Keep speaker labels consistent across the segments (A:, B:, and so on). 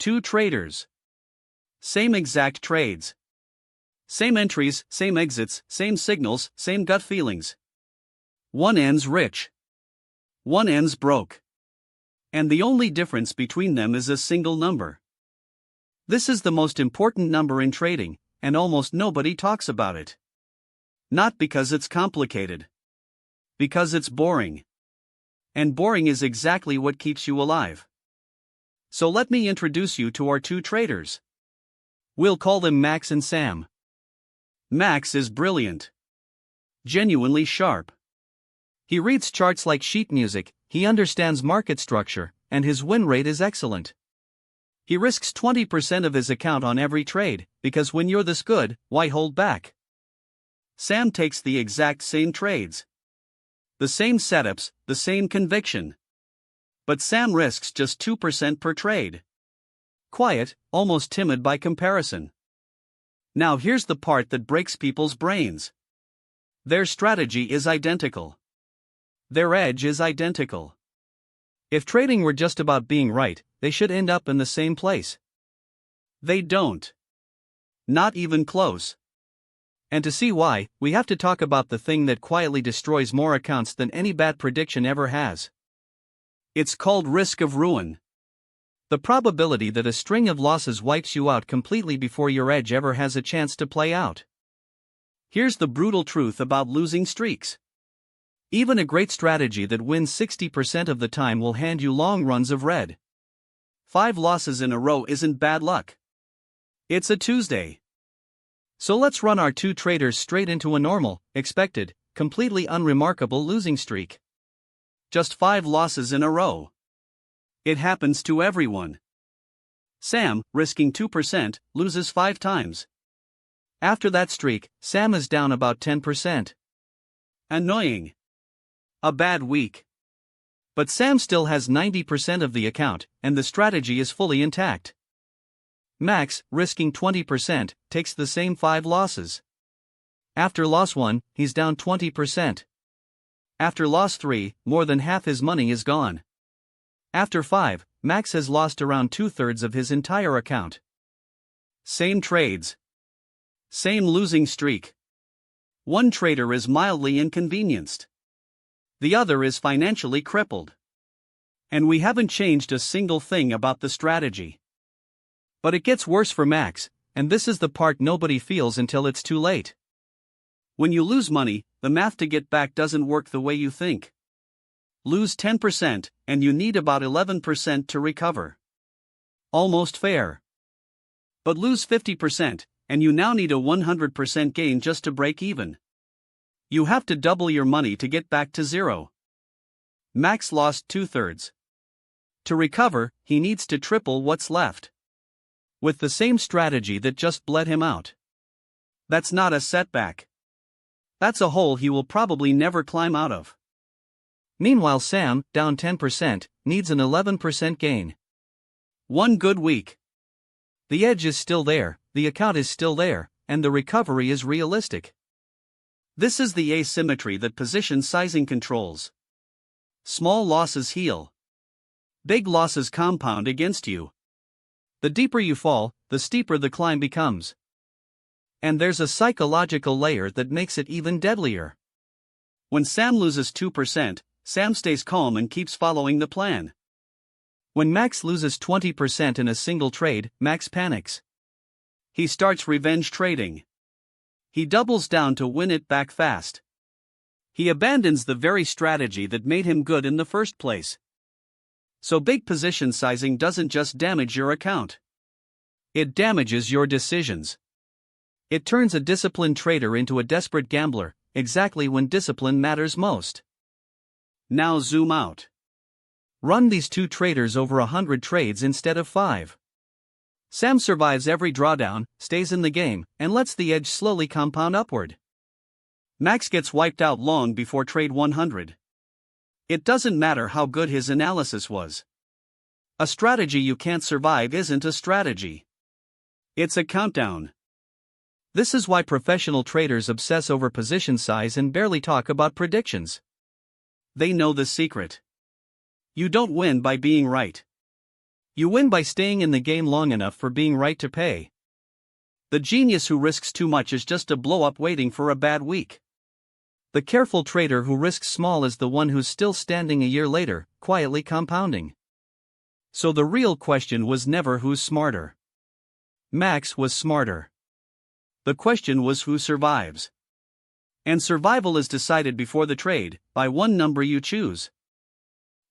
A: Two traders. Same exact trades. Same entries, same exits, same signals, same gut feelings. One ends rich. One ends broke. And the only difference between them is a single number. This is the most important number in trading, and almost nobody talks about it. Not because it's complicated. Because it's boring. And boring is exactly what keeps you alive. So let me introduce you to our two traders. We'll call them Max and Sam. Max is brilliant. Genuinely sharp. He reads charts like sheet music, he understands market structure, and his win rate is excellent. He risks 20% of his account on every trade, because when you're this good, why hold back? Sam takes the exact same trades. The same setups, the same conviction. But Sam risks just 2% per trade. Quiet, almost timid by comparison. Now here's the part that breaks people's brains. Their strategy is identical. Their edge is identical. If trading were just about being right, they should end up in the same place. They don't. Not even close. And to see why, we have to talk about the thing that quietly destroys more accounts than any bad prediction ever has. It's called risk of ruin. The probability that a string of losses wipes you out completely before your edge ever has a chance to play out. Here's the brutal truth about losing streaks. Even a great strategy that wins 60% of the time will hand you long runs of red. 5 losses in a row isn't bad luck. It's a Tuesday. So let's run our two traders straight into a normal, expected, completely unremarkable losing streak. Just 5 losses in a row. It happens to everyone. Sam, risking 2%, loses 5 times. After that streak, Sam is down about 10%. Annoying. A bad week. But Sam still has 90% of the account, and the strategy is fully intact. Max, risking 20%, takes the same 5 losses. After loss 1, he's down 20%. After loss 3, more than half his money is gone. After 5, Max has lost around 2/3 of his entire account. Same trades. Same losing streak. One trader is mildly inconvenienced. The other is financially crippled. And we haven't changed a single thing about the strategy. But it gets worse for Max, and this is the part nobody feels until it's too late. When you lose money, the math to get back doesn't work the way you think. Lose 10%, and you need about 11% to recover. Almost fair. But lose 50%, and you now need a 100% gain just to break even. You have to double your money to get back to zero. Max lost 2/3. To recover, he needs to triple what's left. With the same strategy that just bled him out. That's not a setback. That's a hole he will probably never climb out of. Meanwhile, Sam, down 10%, needs an 11% gain. One good week. The edge is still there, the account is still there, and the recovery is realistic. This is the asymmetry that position sizing controls. Small losses heal. Big losses compound against you. The deeper you fall, the steeper the climb becomes. And there's a psychological layer that makes it even deadlier. When Sam loses 2%, Sam stays calm and keeps following the plan. When Max loses 20% in a single trade, Max panics. He starts revenge trading. He doubles down to win it back fast. He abandons the very strategy that made him good in the first place. So big position sizing doesn't just damage your account. It damages your decisions. It turns a disciplined trader into a desperate gambler, exactly when discipline matters most. Now zoom out. Run these two traders over 100 trades instead of 5. Sam survives every drawdown, stays in the game, and lets the edge slowly compound upward. Max gets wiped out long before trade 100. It doesn't matter how good his analysis was. A strategy you can't survive isn't a strategy. It's a countdown. This is why professional traders obsess over position size and barely talk about predictions. They know the secret. You don't win by being right. You win by staying in the game long enough for being right to pay. The genius who risks too much is just a blow-up waiting for a bad week. The careful trader who risks small is the one who's still standing a year later, quietly compounding. So the real question was never who's smarter. Max was smarter. The question was who survives. And survival is decided before the trade, by one number you choose.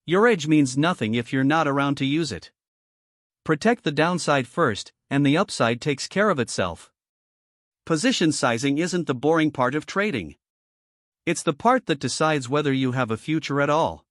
A: Your edge means nothing if you're not around to use it. Protect the downside first, and the upside takes care of itself. Position sizing isn't the boring part of trading. It's the part that decides whether you have a future at all.